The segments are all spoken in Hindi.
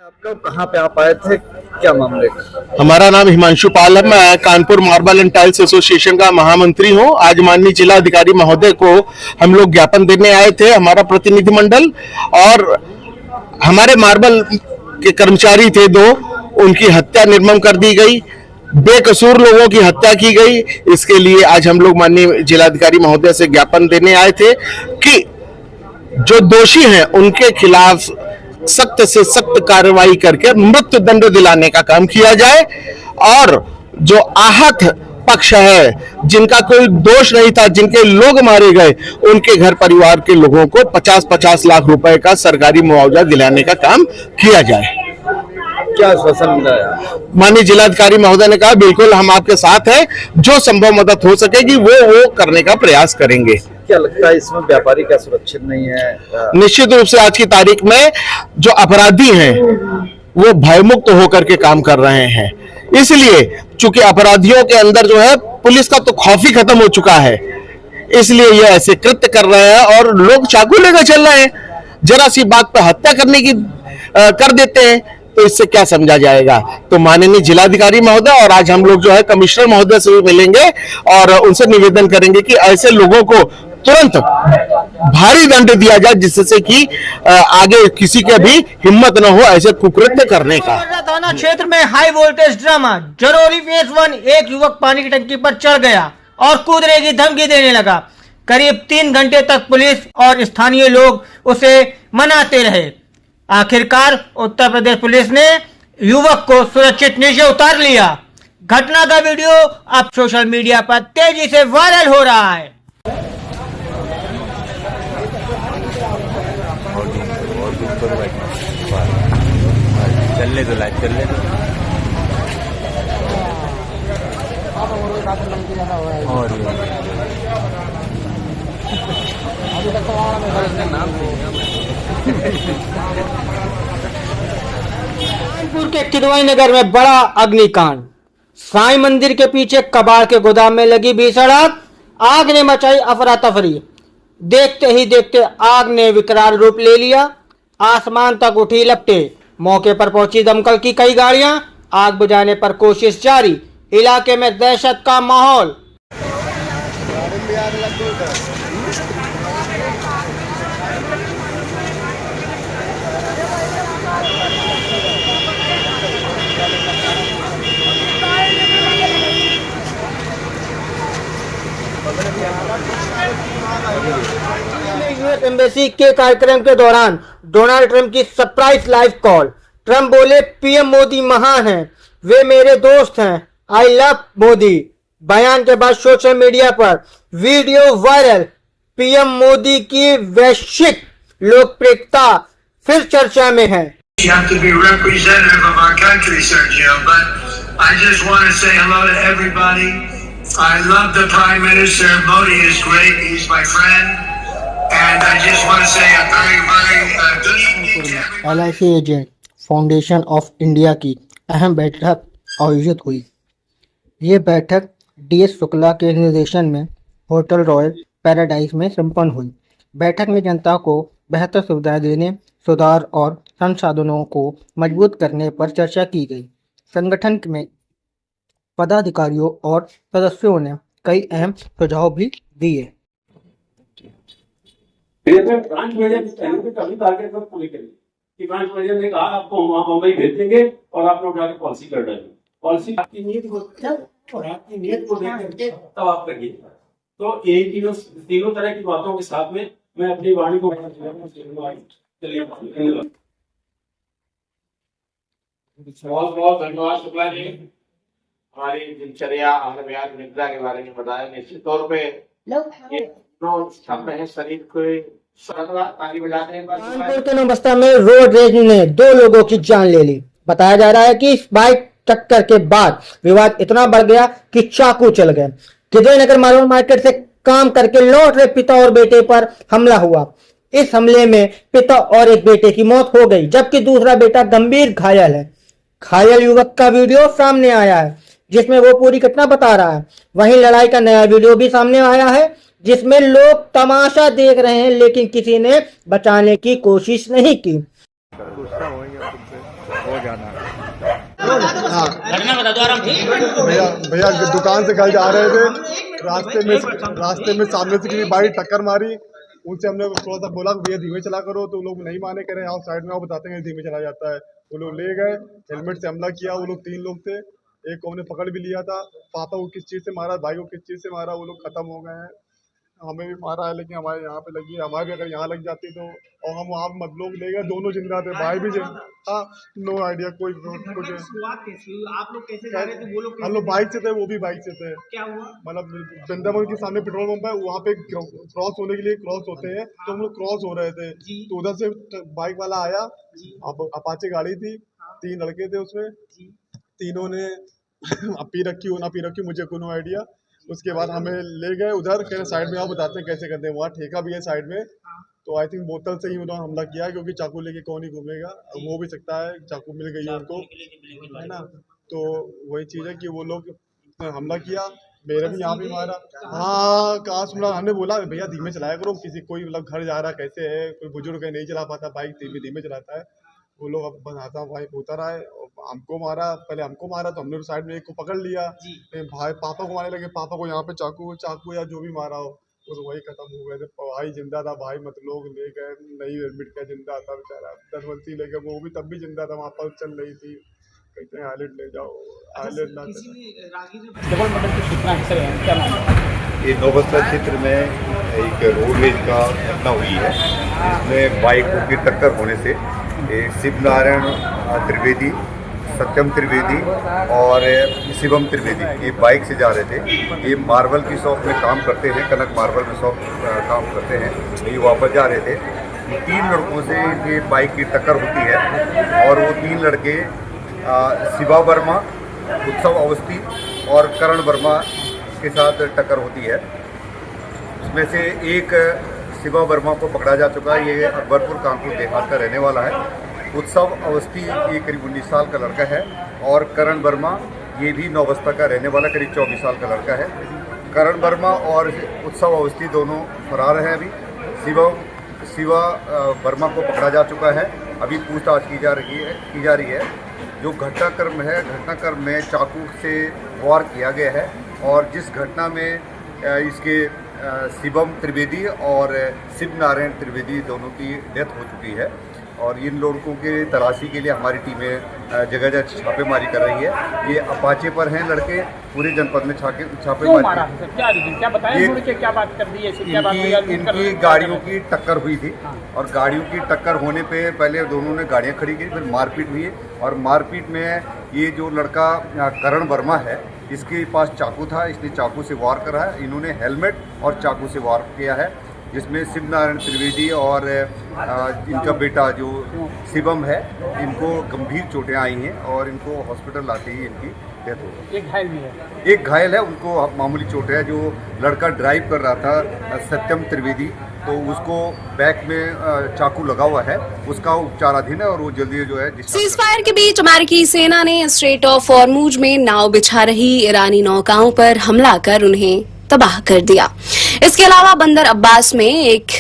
आप लोग कहाँ पे आप आए थे, क्या मामले का? हमारा नाम हिमांशु पाल है। मैं Kanpur marble and tiles association का महामंत्री हूं। आज माननीय जिला अधिकारी महोदय को हम लोग ज्ञापन देने आए थे, हमारा प्रतिनिधिमंडल, और हमारे मार्बल के कर्मचारी थे दो, उनकी हत्या निर्मम कर दी गई, बेकसूर लोगों की हत्या की गई। इसके लिए आज हम लोग माननीय जिलाधिकारी महोदय से ज्ञापन देने आए थे कि जो दोषी हैं उनके खिलाफ सख्त से सख्त कार्रवाई करके मृत्यु दंड दिलाने का काम किया जाए, और जो आहत पक्ष है, जिनका कोई दोष नहीं था, जिनके लोग मारे गए, उनके घर परिवार के लोगों को 50-50 लाख रुपए का सरकारी मुआवजा दिलाने का काम किया जाए। क्या आश्वासन मिला है? माननीय जिलाधिकारी महोदय ने कहा बिल्कुल हम आपके साथ हैं, जो संभव मदद हो सकेगी वो करने का प्रयास करेंगे। क्या लगता है इसमें व्यापारी क्या सुरक्षित नहीं है? निश्चित रूप से आज की तारीख में जो अपराधी हैं वो भयमुक्त होकर के काम कर रहे हैं, इसलिए चूंकि अपराधियों के अंदर जो है पुलिस का तो खौफ ही खत्म हो चुका है, इसलिए ये ऐसे कृत्य कर रहे हैं और लोग चाकू लेकर चल रहे हैं। जरा सी बात पर हत्या करने की कर देते हैं, तो इससे क्या समझा जाएगा। तो माननीय जिलाधिकारी महोदय और आज हम लोग जो है कमिश्नर महोदय से भी मिलेंगे और उनसे निवेदन करेंगे कि ऐसे लोगों को तुरंत भारी दंड दिया जाए, जिससे कि आगे किसी के भी हिम्मत न हो ऐसे कुकृत्य करने का। थाना क्षेत्र में high voltage drama. Jarauli phase 1 एक युवक पानी की टंकी पर चढ़ गया और कूदने की धमकी देने लगा। करीब 3 घंटे तक पुलिस और स्थानीय लोग उसे मनाते रहे। आखिरकार उत्तर प्रदेश पुलिस ने युवक को सुरक्षित नीचे उतार लिया। घटना का वीडियो अब सोशल मीडिया पर तेजी से वायरल हो रहा है। चलने दो, लाइट चलने दो। और कानपुर के किदवई नगर में बड़ा अग्निकांड। साईं मंदिर के पीछे कबाड़ के गोदाम में लगी भीषण आग ने मचाई अफरा तफरी। देखते ही देखते आग ने विकराल रूप ले लिया, आसमान तक उठी लपटे। मौके पर पहुंची दमकल की कई गाड़ियां, आग बुझाने पर कोशिश जारी। इलाके में दहशत का माहौल। यूएस एम्बेसी के कार्यक्रम के दौरान डोनाल्ड ट्रंप की सरप्राइज लाइव कॉल। ट्रंप बोले पीएम मोदी महान हैं, वे मेरे दोस्त हैं, आई लव मोदी। बयान के बाद सोशल मीडिया पर वीडियो वायरल। पीएम मोदी की वैश्विक लोकप्रियता फिर चर्चा में है। You have to be representative of our country, Sergio, but I just want to say hello to everybody. I love the Prime Minister. Modi is great. He's my friend. And I just want to say a very, very good evening to everybody. LIC agent foundation of India की अहम बैठक आयोजित हुई। ये बैठक DS शुक्ला के निर्देशन में होटल रॉयल पैराडाइज में संपन्न हुई। बैठक में जनता को बेहतर सुविधाएं देने, सुधार और संसाधनों को मजबूत करने पर चर्चा की गई। संगठन में पदाधिकारियों और सदस्यों ने कई अहम सुझाव भी दिए। ब्रांच मैनेजर कभी टारगेट मत पूरी करिए कि ब्रांच मैनेजर ने कहा आपको वहां मुंबई भेज देंगे और आपने उठा के पॉलिसी कर डाली। पॉलिसी आपकी नीयत को और आपकी नीयत को देख करके तब आप करिए। तो यही तीनों तरह की बातों के साथ में मैं अपनी वाणी को बहुत धन्यवाद शुक्ला जी। हमारी दिनचर्या आहार विहार निद्रा के बारे में बताया। निश्चित तौर पे शरीर को कानपुर के नौबस्ता में रोड रेज ने 2 लोगों की जान ले ली। बताया जा रहा है कि इस बाइक टक्कर के बाद विवाद इतना बढ़ गया कि चाकू चल गए। किदवई नगर मार्बल मार्केट से काम करके लौट रहे पिता और बेटे पर हमला हुआ। इस हमले में पिता और एक बेटे की मौत हो गई, जबकि दूसरा बेटा गंभीर घायल है। घायल युवक का वीडियो सामने आया है, जिसमें वो पूरी घटना बता रहा है। वहीं लड़ाई का नया वीडियो भी सामने आया है, जिसमें लोग तमाशा देख रहे हैं, लेकिन किसी ने बचाने की कोशिश नहीं की। गुस्सा होंगे तुमसे हो जाना। भैया भैया दुकान से घर जा रहे थे, रास्ते में सामने से किसी बाइक टक्कर मारी। उनसे हमने थोड़ा सा बोला भैया धीमे चला करो, तो लोग नहीं माने, कह रहे हैं आओ साइड में आओ, बताते हैं धीमे चला जाता है। वो लोग ले गए, हेलमेट से हमला किया। वो लोग 3 लोग थे, एक को हमने पकड़ भी लिया था। पापा को किस चीज़ से मारा, भाई को किस चीज़ से मारा, वो लोग खत्म हो गए हैं। हमें भी मारा है, लेकिन हमारे यहाँ पे लगी है। हमारे भी अगर यहाँ लग जाती तो, और हम वहाँ मत लोग ले गए, दोनों जिंदा थे, भाई भी हाँ। नो आइडिया कोई कुछ। आप लोग कैसे जा रहे थे, वो लोग हम लोग बाइक से थे, वो भी बाइक से थे। क्या हुआ? मतलब वृंदावन के सामने पेट्रोल पंप है, वहाँ पे क्रॉस होने के लिए क्रॉस होते हैं, तो हम लोग क्रॉस हो रहे थे। तो उधर से बाइक वाला आया, अपाचे गाड़ी थी, 3 लड़के थे उसमें, तीनों ने पी रखी हो ना पी रखी मुझे कोई आइडिया। उसके बाद हमें ले गए उधर, कह रहे साइड में आओ, बताते हैं कैसे करते हैं। वहाँ ठेका भी है साइड में, तो आई थिंक बोतल से ही उन्होंने हमला किया, क्योंकि चाकू लेके कौन ही घूमेगा। हो भी सकता है चाकू मिल गई उनको, है ना। तो वही चीज़ है कि वो लोग हमला किया, मेरे भी यहाँ पे मारा। हाँ कहा सुना, हमने बोला भैया धीमे चलाया करो, किसी कोई मतलब घर जा रहा कैसे है, कोई बुजुर्ग है नहीं चला पाता बाइक, धीमे चलाता है। वो लोग अब बनाता भाई उतर आए, हमको मारा, पहले हमको मारा तो हमने साइड में एक को पकड़ लिया, भाई पापा को मारने लगे, पापा को यहाँ पे चाकू या जो भी मारा हो, तो वही खत्म हो गए थे। भाई जिंदा था, भाई मत लोग ले गए, नहीं एडमिट किया, जिंदा था बेचारा, 10 बंसी ले गए, वो भी तब भी जिंदा था, वहाँ पर चल रही थी, कहते हैं आइलेट ले जाओ, आइलेट ना। ये नौबस्ता क्षेत्र में एक रोडवेज का घटना हुई है, जिसमें बाइकों की टक्कर होने से शिव नारायण त्रिवेदी, सत्यम त्रिवेदी और शिवम त्रिवेदी ये बाइक से जा रहे थे। ये मार्बल की शॉप में काम करते हैं, कनक मार्बल में शॉप काम करते हैं। ये वापस जा रहे थे, 3 लड़कों से ये बाइक की टक्कर होती है, और वो 3 लड़के शिवा वर्मा, उत्सव अवस्थी और करण वर्मा के साथ टक्कर होती है। उसमें से एक शिवा वर्मा को पकड़ा जा चुका है, ये अकबरपुर कानपुर देहात का रहने वाला है। उत्सव अवस्थी ये करीब 19 साल का लड़का है, और करण वर्मा ये भी नौबस्ता का रहने वाला करीब 24 साल का लड़का है। करण वर्मा और उत्सव अवस्थी दोनों फरार हैं। अभी शिवा वर्मा को पकड़ा जा चुका है, अभी पूछताछ की जा रही है। जो घटनाक्रम है, घटनाक्रम में चाकू से वार किया गया है, और जिस घटना में इसके शिवम त्रिवेदी और शिव नारायण त्रिवेदी दोनों की डेथ हो चुकी है। और इन लड़कों के तलाशी के लिए हमारी टीमें जगह जगह छापेमारी कर रही है। ये अपाचे पर हैं लड़के, पूरे जनपद में छापेमारी। इनकी गाड़ियों की टक्कर हुई थी, और गाड़ियों की टक्कर होने पे पहले दोनों ने गाड़ियां खड़ी की, फिर मारपीट हुई, और मारपीट में ये जो लड़का करण वर्मा है, इसके पास चाकू था, इसने चाकू से वार करा है। इन्होंने हेलमेट और चाकू से वार किया है, जिसमें शिव नारायण त्रिवेदी और इनका बेटा जो शिवम है, इनको गंभीर चोटें आई हैं, और इनको हॉस्पिटल लाते ही इनकी डेथ हो गई। एक घायल भी है, एक घायल है, उनको मामूली चोटें है। जो लड़का ड्राइव कर रहा था सत्यम त्रिवेदी, तो उसको बैक में चाकू लगा हुआ है, उसका उपचाराधीन है, और वो जल्दी जो है। सीज फायर के बीच अमेरिकी सेना ने स्ट्रेट ऑफ हॉर्मुज में नाव बिछा रही ईरानी नौकाओं पर हमला कर उन्हें तबाह कर दिया। इसके अलावा बंदर अब्बास में एक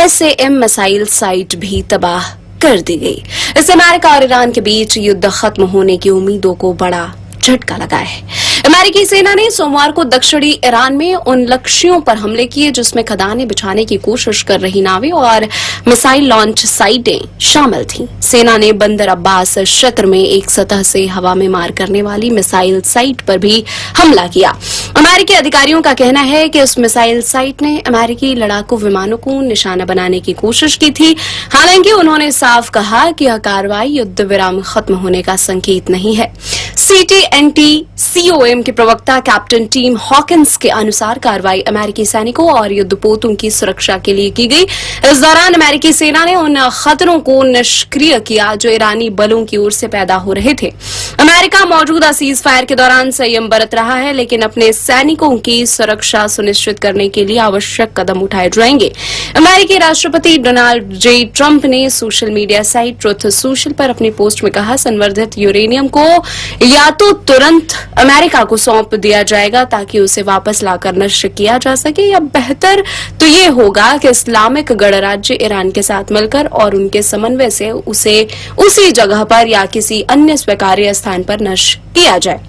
SAM मिसाइल साइट भी तबाह कर दी गई। इससे अमेरिका और ईरान के बीच युद्ध खत्म होने की उम्मीदों को बड़ा झटका लगा है। अमेरिकी सेना ने सोमवार को दक्षिणी ईरान में उन लक्ष्यों पर हमले किए जिसमें खदानें बिछाने की कोशिश कर रही नावें और मिसाइल लॉन्च साइटें शामिल थीं। सेना ने बंदर अब्बास क्षेत्र में एक सतह से हवा में मार करने वाली मिसाइल साइट पर भी हमला किया। अमेरिकी अधिकारियों का कहना है कि उस मिसाइल साइट ने अमेरिकी लड़ाकू विमानों को निशाना बनाने की कोशिश की थी। हालांकि उन्होंने साफ कहा कि यह कार्रवाई युद्ध विराम खत्म होने का संकेत नहीं है। CTNT-COM के प्रवक्ता कैप्टन टीम हॉकिंस के अनुसार कार्रवाई अमेरिकी सैनिकों और युद्धपोतों की सुरक्षा के लिए की गई। इस दौरान अमेरिकी सेना ने उन खतरों को निष्क्रिय किया जो ईरानी बलों की ओर से पैदा हो रहे थे। अमेरिका मौजूदा सीज फायर के दौरान संयम बरत रहा है, लेकिन अपने सैनिकों की सुरक्षा सुनिश्चित करने के लिए आवश्यक कदम उठाए जाएंगे। अमेरिकी राष्ट्रपति डोनाल्ड J. ट्रंप ने social media site truth social पर अपनी पोस्ट में कहा, संवर्धित यूरेनियम को या तो तुरंत अमेरिका सेना को सौंप दिया जाएगा ताकि उसे वापस लाकर नष्ट किया जा सके, या बेहतर तो ये होगा कि इस्लामिक गणराज्य ईरान के साथ मिलकर और उनके समन्वय से उसे उसी जगह पर या किसी अन्य स्वीकार्य स्थान पर नष्ट किया जाए।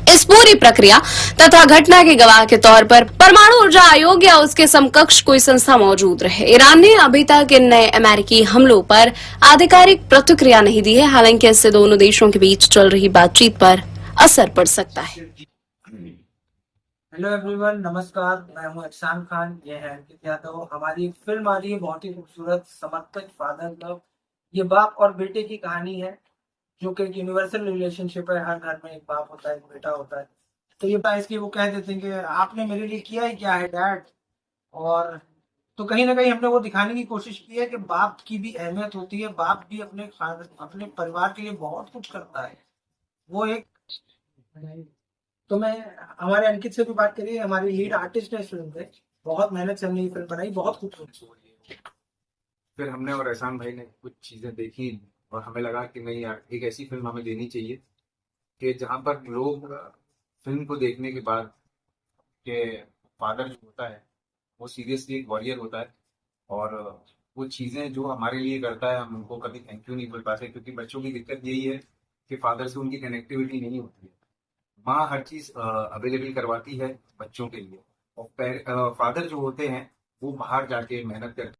इस पूरी प्रक्रिया तथा घटना के गवाह के तौर पर परमाणु ऊर्जा आयोग या उसके समकक्ष कोई संस्था मौजूद रहे। ईरान ने अभी तक इन नए अमेरिकी हमलों पर आधिकारिक प्रतिक्रिया नहीं दी है, हालांकि इससे दोनों देशों के बीच चल रही बातचीत पर असर पड़ सकता है। हेलो एवरीवन, नमस्कार। मैं हूं अहसान खान, ये है अंकित यादव। हमारी एक फिल्म आ रही है बहुत ही खूबसूरत, समर्पित फादर लव। ये बाप और बेटे की कहानी है जो कि एक यूनिवर्सल रिलेशनशिप है। हर घर में एक बाप होता है, एक बेटा होता है। तो ये इसकी वो कह देते हैं कि आपने मेरे लिए किया ही क्या है डैड। और तो कहीं ना कहीं हमने वो दिखाने की कोशिश की है कि बाप की भी अहमियत होती है। बाप भी अपने परिवार के लिए बहुत कुछ करता है। वो एक तो मैं हमारे अंकित से भी बात करी, हमारे लीड आर्टिस्ट है फिल्म पे। बहुत मेहनत से हमने ये फिल्म बनाई, बहुत खूबसूरत। फिर हमने और एहसान भाई ने कुछ चीज़ें देखी और हमें लगा कि नहीं यार, एक ऐसी फिल्म हमें देनी चाहिए कि जहाँ पर लोग फिल्म को देखने के बाद के फादर जो होता है वो सीरियसली एक वॉरियर होता है, और वो चीज़ें जो हमारे लिए करता है हम उनको कभी थैंक यू नहीं बोल पाते, क्योंकि बच्चों की दिक्कत यही है कि फादर से उनकी कनेक्टिविटी नहीं होती है। माँ हर चीज़ अवेलेबल करवाती है बच्चों के लिए, और फादर जो होते हैं वो बाहर जाके मेहनत करते